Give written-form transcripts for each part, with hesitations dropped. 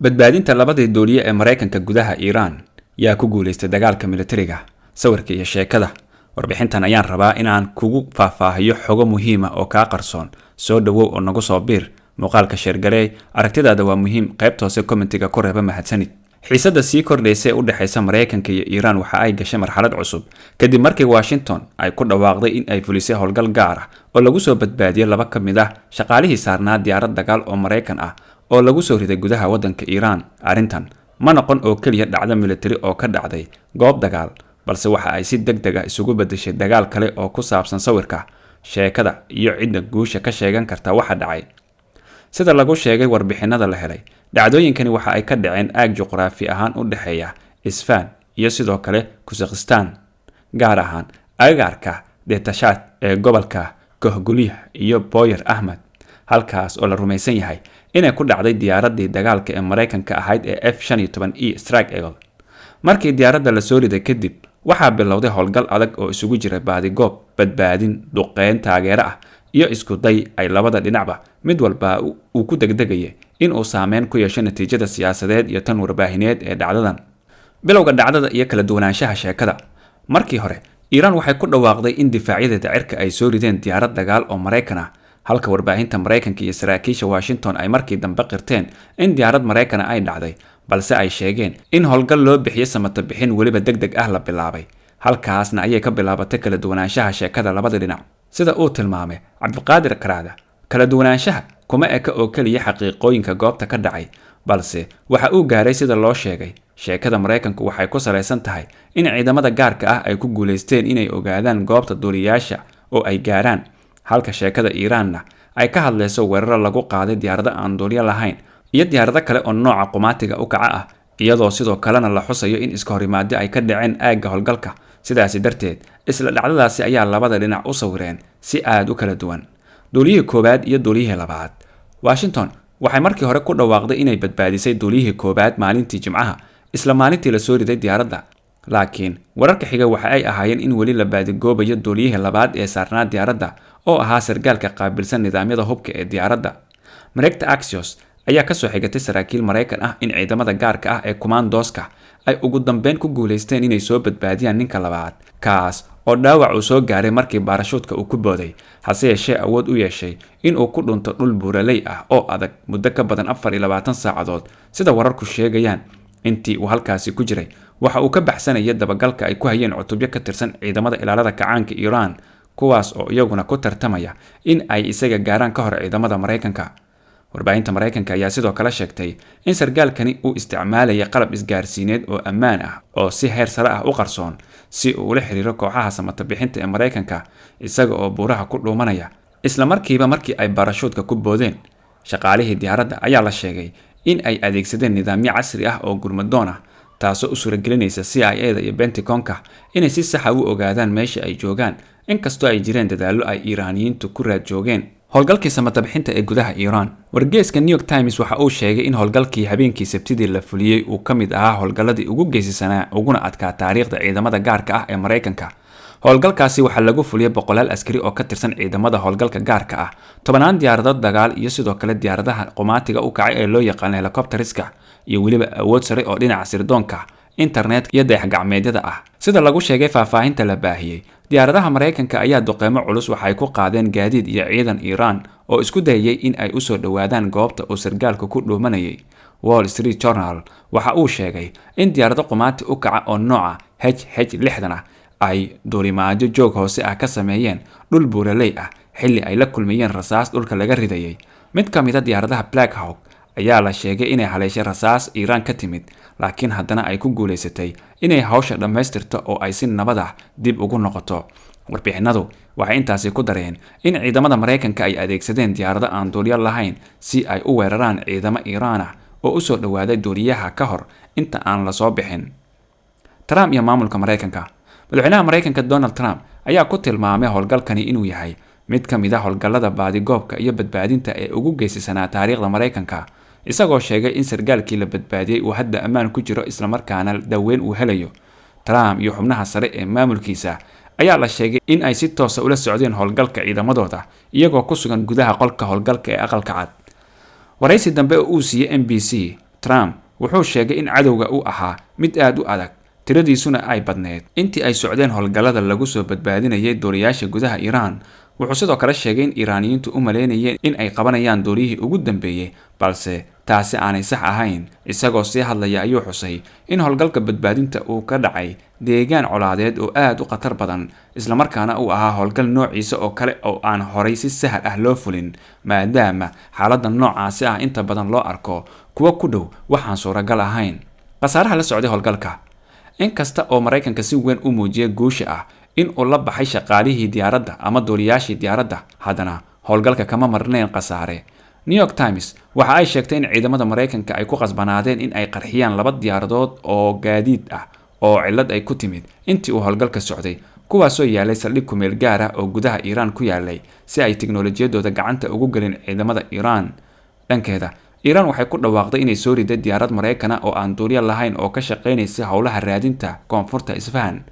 badbaadinta labadii duuliye ee Mareykanka gudaha Iran yaa ku guuleystay dagaalka militariga. Sawirka iyo sheekada warbixintan ayaan rabaa inaan kugu faahfaahiyo xogo muhiim ah oo ka qarsoon. Soo dhawow oo nagu soo biir muuqaalka share gareey, aragtidaada waa muhiim, qaybta hoose commentiga ku reeba mahadsanid. xiisada sii kordhaysay u dhaxaysa Mareykanka iyo Iran waxa ay gashay marxalad cusub kadib markii Washington ay ku dhawaaqday in ay fulisay howlgal gaar ah oo lagu soo badbaadiyay laba ka mid ah shaqaalihii saarnaa diyaarad dagaal oo Mareykan ah oo lagu soo riday gudaha wadanka Iran. Arrintan ma noqon oo kaliya dhacdo military oo ka dhacday goob dagaal, balse waxa ay si degdeg ah isugu bedeshay dagaal kale oo ku saabsan sawirka, sheekada iyo cidda guusha ka sheegan karta waxa dhacay. Sida lagu sheegay warbixinada la helay, dhacdooyinkani waxa ay ka dhaceen aag juqraafi ahaan u dhaxeeya Isfaan iyo sidoo kale Kazakhstan, gaar ahaan agagaarka Detachat ee gobolka Kohgulih iyo Boyer Ahmed, halkaas oo la rumaysan yahay inay ku dhacday diyaaradii dagaalka ee Mareykanka ahayd ee F-15E Strike Eagle. Markii diyaaradda la soo riday kadib, waxaa bilowday howlgal adag oo isugu jira baadigoob, badbaadin, duqeyn taageero ah iyo isku day ay labada dhinacba mid walba uu ku degdegayay in uu saameyn ku yeesho natiijada siyaasadeed iyo tan warbaahineed ee dhacdadan. Bilowga dhacdada iyo kala duwanaanshaha sheekada. Markii hore, Iran waxay ku dhawaaqday in difaacyada cirka ay soo rideen diyaarad dagaal oo Mareykan ah, halka warbaahinta Mareykanka iyo saraakiisha Washington ay markii dambe qirteen in diyaarad Mareykan ay dhacday, balse ay sheegeen in howlgal loo bixiyay samata bixin weliba degdeg ah la bilaabay. Halkaasna ayay ka bilaabatay kala duwanaanshaha sheekada labada dhinac. Sida uu tilmaamay Cabdiqaadir Karaada, kala duwanaanshaha kuma eka oo kaliya xaqiiqooyinka goobta ka dhacay, balse waxa uu gaaray sida loo sheegay. Sheekada Mareykanku waxay ku saleysan tahay in ciidamada gaarka ah ay ku guuleysteen inay ogaadaan goobta duuliyaasha oo ay gaaraan, halka sheekada Iranna ay ka hadlayso weerar lagu qaaday diyaarado aan duuliye lahayn iyo diyaarado kale oo nooca qumaatiga u kaca ah, iyadoo sidoo kalena la xusayo in iska horimaadyo ay ka dhaceen aagga howlgalka. Sidaasi darteed, isla dhacdadaasi ayaa labada dhinac u sawireen si aad u kala duwan. Duuliyihii koowaad iyo duuliyihii labaad. Washington waxay markii hore ku dhawaaqday inay badbaadisay duuliyihii koowaad maalintii Jimcaha, isla maalintii la soo riday diyaaradda. Laakiin wararka xiga waxa ay ahaayeen in weli la baadigoobayo duuliyihii labaad ee saarnaa diyaaradda oo ahaa sargaalka qaabilsan nidaamyada hubka ee diyaaradda. Mareegta Axios ayaa ka soo xigatay saraakiil Mareykan ah in ciidamada gaarka ah ee Commandoska ay ugu dambeyn ku guuleysteen inay soo badbaadiyaan ninka labaad, kaas oo dhaawac uu soo gaaray markii baarashuudka uu ku booday, hase yeeshee awood u yeeshay in uu ku dhunto dhul buuraley ah oo adag muddo ka badan 24 saacadood. Sida wararku sheegayaan, intii uu halkaasi ku jiray waxa uu ka baxsanayay dabagalka ay ku hayeen cutubyo ka tirsan ciidamada ilaalada kacaanka Iran, kuwaas oo iyaguna ku tartamaya in ay isaga gaaraan ka hor ciidamada Mareykanka. Warbaahinta Mareykanka ayaa sidoo kale sheegtay in sargaalkani uu isticmaalayay qalab isgaarsiineed oo ammaan ah oo si heer sare ah u qarsoon si uu ula xiriiro kooxaha samata bixinta ee Mareykanka, isaga oo buuraha ku dhuumanaya. Isla markiiba markii ay baarashuudka ku boodeen, shaqaalihii diyaaradda ayaa la sheegay in ay adeegsadeen nidaamyo casri ah oo gurmadoon ah, taasoo u suuragelinaysa CIA-da iyo Pentagon-ka inay si sax ah u ogaadaan meesha ay joogaan, inkastoo ay jireen dadaallo ay Iiraaniyiintu ku raad joogeen howlgalkii samata bixinta ee gudaha Iran. Wargeyska New York Times waxa uu sheegay in howlgalkii habeenkii Sabtidii la fuliyay uu ka mid ahaa howlgalladii ugu geesisanaa uguna adkaa taariikhda ciidamada gaarka ah ee Mareykanka. Howlgalkaasi waxaa lagu fuliyay 100 askari oo ka tirsan ciidamada howlgalka gaarka ah, 10 diyaaradood dagaal iyo sidoo kale diyaaradaha qumaatiga u kacay ee loo yaqaan helicopteriska, iyo weliba awood sare oo dhinaca sirdoonka, internet iyo dayax-gacmeedyada ah. Sida lagu sheegay faahfaahinta la baahiyay, diyaaradaha Mareykanka ayaa duqeymo culus waxay ku qaadeen gaadiid iyo ciidan Iran oo isku dayay in ay u soo dhawaadaan goobta uu sargaalku ku dhuumanayay. Wall Street Journal waxa uu sheegay in diyaarado qumaati u kaca oo nooca HH-60 ah ay duulimaadyo joog hoose ah ka sameeyeen dhul buuraley ah xilli ay la kulmayeen rasaas dhulka laga ridayay. Mid ka mid ah diyaaradaha Black Hawk ayaa la sheegay inay haleeshay rasaas Iran ka timid, laakiin haddana ay ku guuleysatay inay hawsha dhammaystirto oo ay si nabad ah dib ugu noqoto. Warbixinadu waxay intaasi ku dareen in ciidamada Mareykanka ay adeegsadeen diyaarado aan duuliye lahayn si ay u weeraraan ciidamo Iran ah oo u soo dhawaaday duuliyaha ka hor inta aan la soo bixin. Trump iyo maamulka Mareykanka. Madaxweynaha Mareykanka Donald Trump ayaa ku tilmaamay howlgalkani inuu yahay mid ka mid ah howlgallada baadigoobka iyo badbaadinta ee ugu geesisanaa taariikhda Mareykanka, isagoo sheegay in sargaalkii la badbaadiyay uu hadda ammaan ku jiro isla markaana daweyn uu helayo. Trump iyo xubnaha sare ee maamulkiisa ayaa la sheegay in ay si toos ah ula socdeen howlgalka ciidamadooda iyagoo ku sugan gudaha qolka howlgalka ee aqalka cad. Waraysi dambe oo uu siiyay NBC, Trump wuxuu sheegay in cadowga uu ahaa mid aad u adag, tiradiisuna ay badneed intii ay socdeen howlgallada lagu soo badbaadinayay duuliyaasha gudaha Iran. wuxuu sidoo kale sheegay in Iiraaniyiintu u maleynayeen in ay qabanayaan duuliyihii ugu dambeeyay, balse taasi aanay sax ahayn. isagoo sii hadlaya ayuu xusay in howlgalka badbaadinta uu ka dhacay deegaan colaadeed oo aad u khatar badan, isla markaana uu ahaa howlgal noociisa oo kale oo aan horay si sahal ah loo fulin, maadaama xaaladda noocaasi ah inta badan loo arko kuwa ku dhow waxaan suuragal ahayn. khasaaraha la socday howlgalka. inkasta oo Mareykanka si weyn u muujiyay guusha ah in uu la baxay shaqaalihii diyaaradda ama duuliyaashii diyaaradda, haddana howlgalka kama marnayn khasaare. New York Times waxa ay sheegtay in ciidamada Mareykanka ay ku qasbanaadeen in ay qarxiyaan 2 diyaaradood oo gaadiid ah oo cillad ay ku timid intii uu howlgalka socday, kuwaasoo yaalay saldhig ku meel gaar ah oo gudaha Iran ku yaalay si ay tiknoolajiyadooda gacanta ugu gelin ciidamada Iran. dhankeeda, Iran waxay ku dhawaaqday inay soo riday diyaarad Mareykan ah oo aan duuliye lahayn oo ka shaqeynaysa howlaha raadinta koonfurta Isfahan.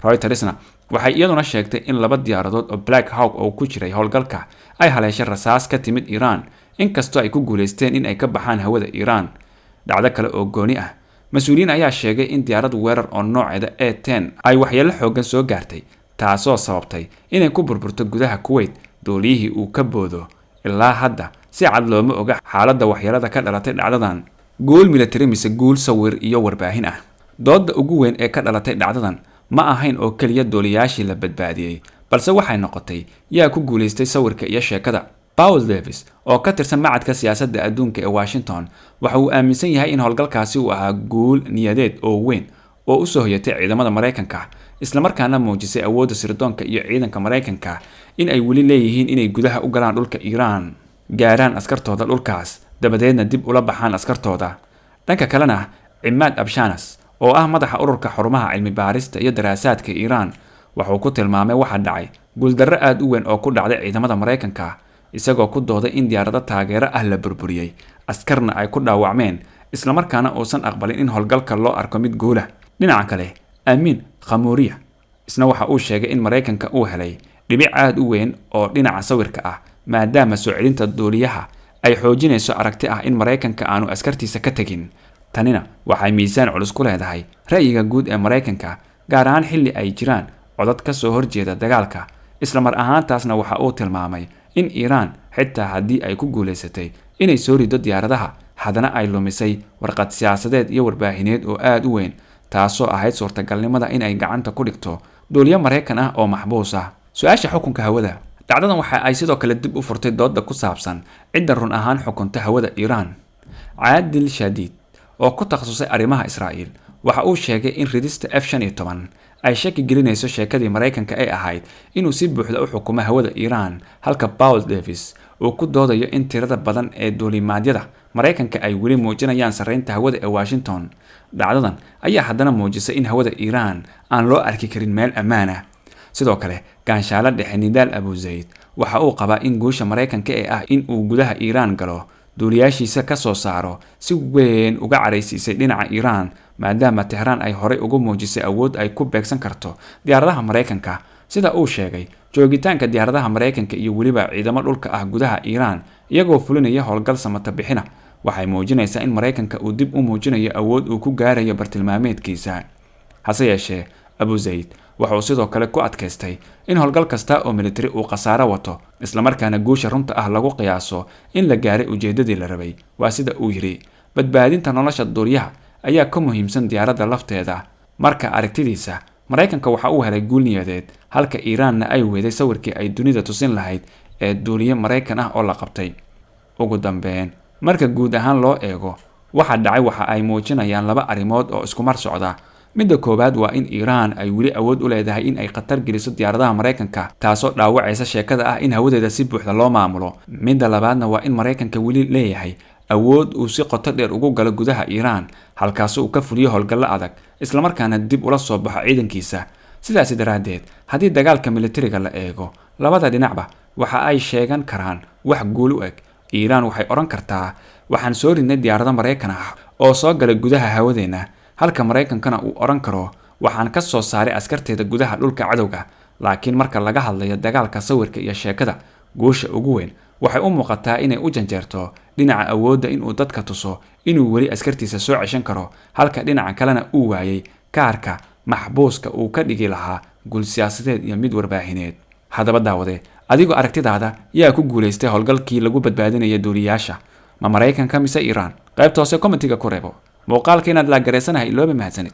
Reutersna waxay iyaduna sheegtay in 2 diyaaradood oo Black Hawk oo ku jiray howlgalka ay haleeshay rasaas ka timid Iran, inkastoo ay ku guuleysteen in ay ka baxaan hawada Iran. dhacdo kale oo gooni ah, mas'uuliyiin ayaa sheegay in diyaarad weerar oo nooceeda A-10 ay waxyeello xooggan soo gaartay, taasoo sababtay inay ku burburto gudaha Kuwait duuliyihii uu ka boodo. ilaa hadda si cad looma oga xaaladda waxyeelada ka dhalatay dhacdadan, guul military mise guul sawir iyo warbaahin ah. doodda ugu weyn ee ka dhalatay dhacdadan ma ahayn oo keliya duuliyaashii la badbaadiyey, balse waxay noqotay yaa ku guuleystay sawirka iyo sheekada. Paul Davis oo ka tirsan macadka siyaasadda adduunka ee Washington waxa uu aaminsan yahay in howlgalkaasi uu ahaa guul niyadeed oo weyn oo u soo hoyatay ciidamada Mareykanka, isla markaana muujisay awoodda sirdoonka iyo ciidanka Mareykanka in ay weli leeyihiin inay gudaha u galaan dhulka Iran, gaaraan askartooda dhulkaas, dabadeedna dib ula baxaan askartooda. dhanka kalena, Imad Abshanas oo ah madaxa ururka xarumaha cilmi baarista iyo daraasaadka Iran wuxuu ku tilmaamay waxa dhacay guuldarro aad u weyn oo ku dhacday ciidamada Mareykanka, isagoo ku dooday in diyaarado taageero ah la burburiyay, askarna ay ku dhaawacmeen, isla markaana uusan aqbalin in howlgalka loo arko mid guul ah. dhinaca kale, Amin Khamuriya isna waxa uu sheegay in Mareykanka uu helay dhibic aad u weyn oo dhinaca sawirka ah, maadaama soo celinta duuliyaha ay xoojinayso aragti ah in Mareykanka aanu askartiisa ka tegin. tanina waxay miisaan culus ku leedahay ra'yiga guud ee Mareykanka, gaar ahaan xilli ay jiraan codad ka soo horjeeda dagaalka. isla mar ahaantaasna waxa uu tilmaamay in Iran xitaa haddii ay ku guuleysatay inay soo rido diyaaradaha, haddana ay lumisay warqad siyaasadeed iyo warbaahineed oo aad u weyn, taasoo ahayd suurtagalnimada in ay gacanta ku dhigto duuliye Mareykan ah oo maxbuus ah. su-aasha xukunka hawada. dhacdadan waxa ay sidoo kale dib u furtay doodda ku saabsan cidda run ahaan xukunta hawada Iran. Caadil Shadiid oo ku takhasusay arrimaha Israa'iil waxa uu sheegay in ridista F-15 ay shaki gelinayso sheekadii Mareykanka ay ahayd inuu si buuxda u xukumo hawada Iran, halka Paul Davis uu ku doodayo in tirada badan ee duulimaadyada Mareykanka ay weli muujinayaan sarreynta hawada ee Washington. dhacdadan ayaa haddana muujisay in hawada Iran aan loo arki karin meel ammaan ah. sidoo kale, gaanshaale dhexe Nidaal Abu Zayd waxa uu qabaa in guusha Mareykanka ee ah in uu gudaha Iran galo duuliyaashiisa ka soo saaro si weyn uga caraysiisay dhinaca Iran, maadaama Tehran ay horey ugu muujisay awood ay ku beegsan karto diyaaradaha Mareykanka. sida uu sheegay, joogitaanka diyaaradaha Mareykanka iyo weliba ciidamo dhulka ah gudaha Iran iyagoo fulinaya howlgal samata bixina waxay muujinaysaa in Mareykanka uu dib u muujinayo awood uu ku gaarayo bartilmaameedkiisa. hase yeeshee, Abu Zayd waxa uu sidoo kale ku adkaystay in howlgal kasta oo military uu khasaaro wato, isla markaana guusha runta ah lagu qiyaaso in la gaaray ujeedadii la rabay. waa sida uu yiri, badbaadinta nolosha duuliyaha ayaa ka muhiimsan diyaaradda lafteeda. marka aragtidiisa, Mareykanka waxa uu helay guul niyadeed, halka Iranna ay weeday sawirkii ay dunida tusin lahayd ee duuliye Mareykan ah oo la qabtay. ugu dambeyn, marka guud ahaan loo eego waxa dhacay, waxa ay muujinayaan 2 arrimood oo isku mar socda. midda koowaad waa in Iran ay weli awood u leedahay in ay khatar geliso diyaaradaha Mareykanka, taasoo dhaawacaysa sheekada ah in hawadeeda si buuxda loo maamulo. midda labaadna waa in Mareykanka weli leeyahay awood uu si qoto dheer ugu galo gudaha Iran, halkaas uu ka fuliyo howlgallo adag, isla markaana dib ula soo baxo ciidankiisa. sidaas daraadeed, haddii dagaalka militariga la eego, labada dhinacba waxa ay sheegan karaan wax guul u eg. Iran waxay oran kartaa, waxaan soo ridnay diyaarado Mareykan ah oo soo galay gudaha hawadeena, halka Mareykankana uu oran karo, waxaan ka soo saaray askarteeda gudaha dhulka cadowga. laakiin marka laga hadlayo dagaalka sawirka iyo sheekada, guusha ugu weyn waxay u muuqataa inay u janjeerto dhinaca awoodda inuu dadka tuso inuu weli askartiisa soo ceshan karo, halka dhinaca kalena uu waayay kaarka maxbuuska uu ka dhigi lahaa guul siyaasadeed iyo mid warbaahineed. Haddaba daawade, adigoo aragtidaada yaa ku guulaystay howlgalkii lagu badbaadinayay duuliyaasha? Ma Maraykanka mise Iiraan? qaybta hoose commentiga ku reebo. muuqaalka inaad la gareysanahay ilooba mahadsanid.